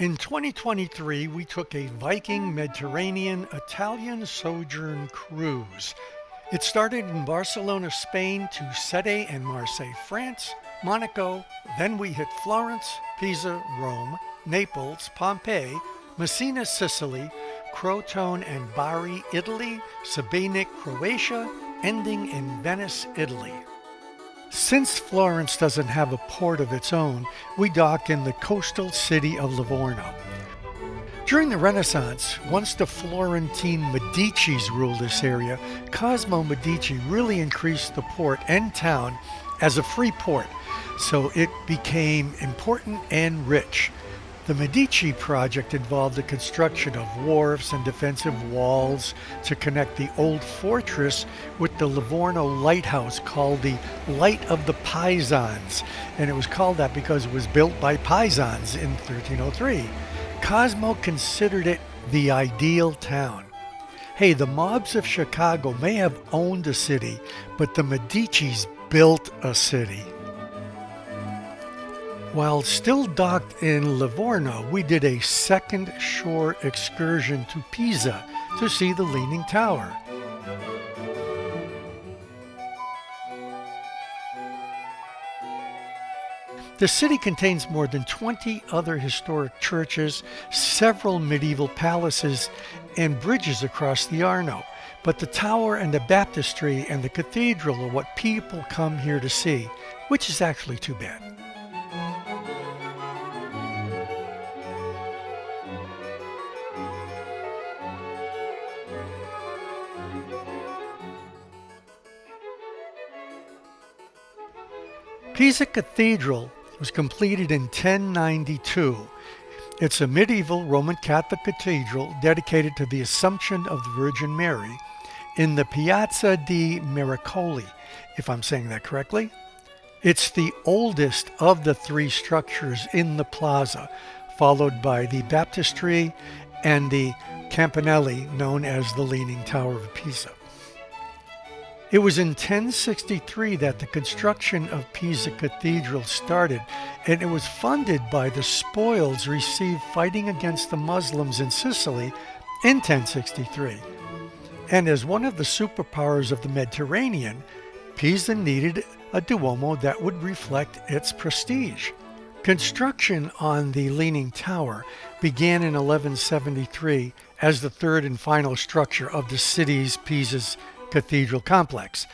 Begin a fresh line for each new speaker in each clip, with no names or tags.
In 2023, we took a Viking Mediterranean Italian Sojourn cruise. It started in Barcelona, Spain to Sète and Marseille, France, Monaco, then we hit Florence, Pisa, Rome, Naples, Pompeii, Messina, Sicily, Crotone and Bari, Italy, Šibenik, Croatia, ending in Venice, Italy. Since Florence doesn't have a port of its own, we docked in the coastal city of Livorno. During the Renaissance, once the Florentine Medicis ruled this area, Cosimo Medici really increased the port and town as a free port, so it became important and rich. The Medici project involved the construction of wharfs and defensive walls to connect the old fortress with the Livorno lighthouse called the Light of the Pisans, and it was called that because it was built by Pisans in 1303. Cosimo considered it the ideal town. Hey, the mobs of Chicago may have owned a city, but the Medicis built a city. While still docked in Livorno, we did a second shore excursion to Pisa to see the Leaning Tower. The city contains more than 20 other historic churches, several medieval palaces, and bridges across the Arno. But the tower and the baptistry and the cathedral are what people come here to see, which is actually too bad. Pisa Cathedral was completed in 1092. It's a medieval Roman Catholic cathedral dedicated to the Assumption of the Virgin Mary in the Piazza di Miracoli, if I'm saying that correctly. It's the oldest of the three structures in the plaza, followed by the baptistry and the campanelli known as the Leaning Tower of Pisa. It was in 1063 that the construction of Pisa Cathedral started, and it was funded by the spoils received fighting against the Muslims in Sicily in 1063. And as one of the superpowers of the Mediterranean, Pisa needed a Duomo that would reflect its prestige. Construction on the Leaning Tower began in 1173 as the third and final structure of the city's Pisa's cathedral complex.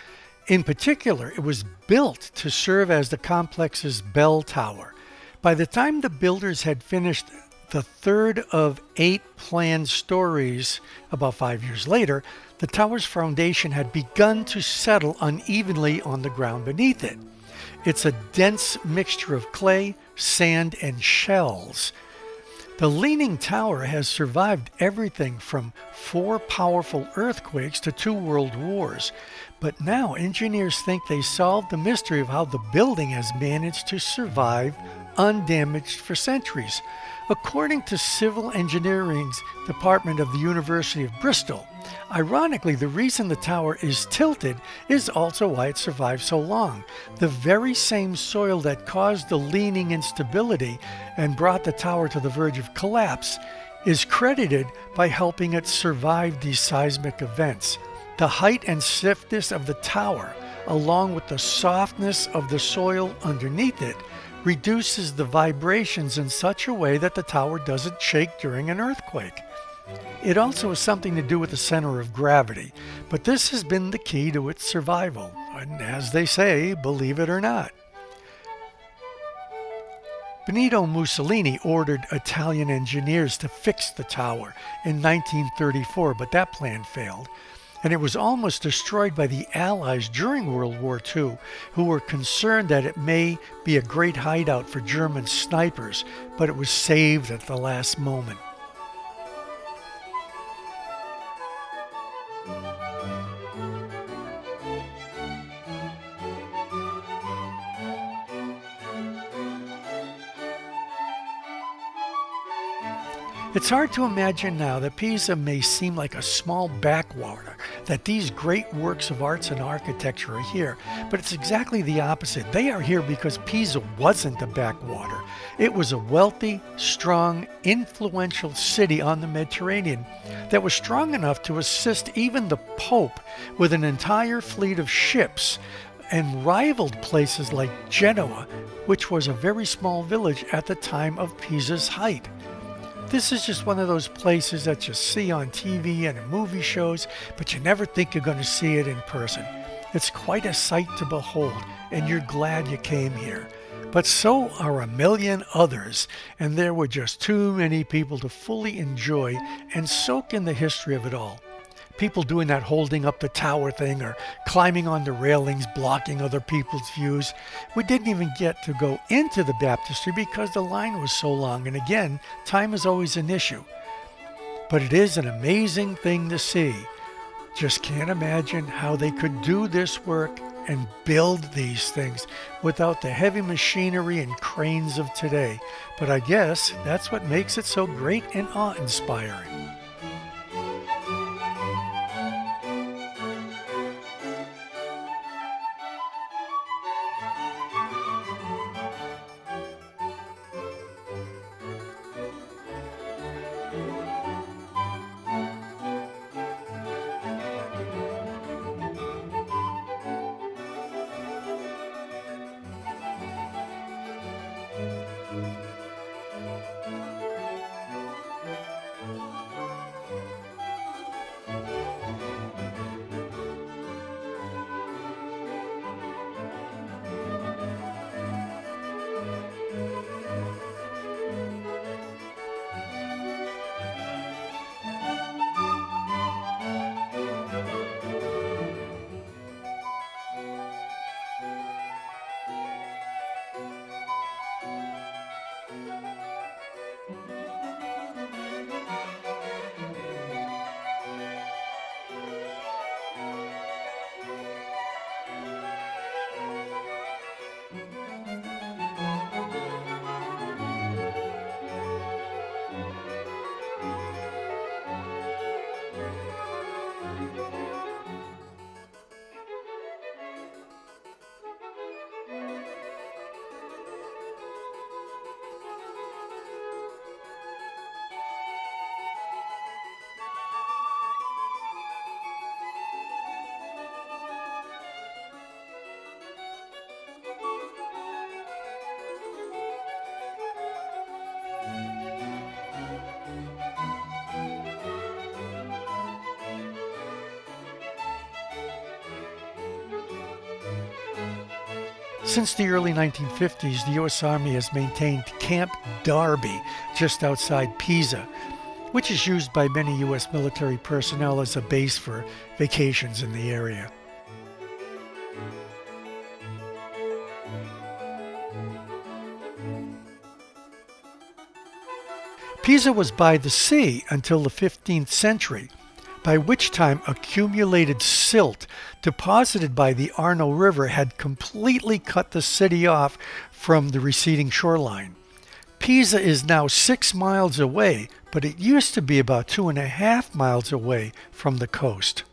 In particular, it was built to serve as the complex's bell tower. By the time the builders had finished the third of 8 planned stories, about 5 years later, the tower's foundation had begun to settle unevenly on the ground beneath it. It's a dense mixture of clay, sand, and shells. The Leaning Tower has survived everything from 4 powerful earthquakes to 2 world wars. But now engineers think they solved the mystery of how the building has managed to survive undamaged for centuries. According to Civil Engineering's Department of the University of Bristol, ironically, the reason the tower is tilted is also why it survived so long. The very same soil that caused the leaning instability and brought the tower to the verge of collapse is credited by helping it survive these seismic events. The height and stiffness of the tower, along with the softness of the soil underneath it, reduces the vibrations in such a way that the tower doesn't shake during an earthquake. It also has something to do with the center of gravity, but this has been the key to its survival, and as they say, believe it or not. Benito Mussolini ordered Italian engineers to fix the tower in 1934, but that plan failed. And it was almost destroyed by the Allies during World War II, who were concerned that it may be a great hideout for German snipers, but it was saved at the last moment. It's hard to imagine now that Pisa may seem like a small backwater that these great works of arts and architecture are here, but it's exactly the opposite. They are here because Pisa wasn't a backwater. It was a wealthy, strong, influential city on the Mediterranean that was strong enough to assist even the Pope with an entire fleet of ships and rivaled places like Genoa, which was a very small village at the time of Pisa's height. This is just one of those places that you see on TV and in movie shows, but you never think you're going to see it in person. It's quite a sight to behold, and you're glad you came here. But so are a million others, and there were just too many people to fully enjoy and soak in the history of it all. People doing that holding up the tower thing or climbing on the railings blocking other people's views. We didn't even get to go into the baptistry because the line was so long, and again, time is always an issue. But it is an amazing thing to see. Just can't imagine how they could do this work and build these things without the heavy machinery and cranes of today. But I guess that's what makes it so great and awe-inspiring. Since the early 1950s, the U.S. Army has maintained Camp Darby just outside Pisa, which is used by many U.S. military personnel as a base for vacations in the area. Pisa was by the sea until the 15th century, by which time accumulated silt deposited by the Arno River had completely cut the city off from the receding shoreline. Pisa is now 6 miles away, but it used to be about 2.5 miles away from the coast.